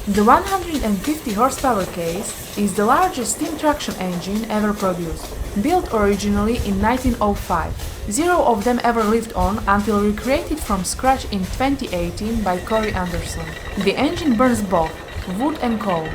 The 150 horsepower case is the largest steam traction engine ever produced, built originally in 1905. Zero of them ever lived on until recreated from scratch in 2018 by Corey Anderson. The engine burns both wood and coal.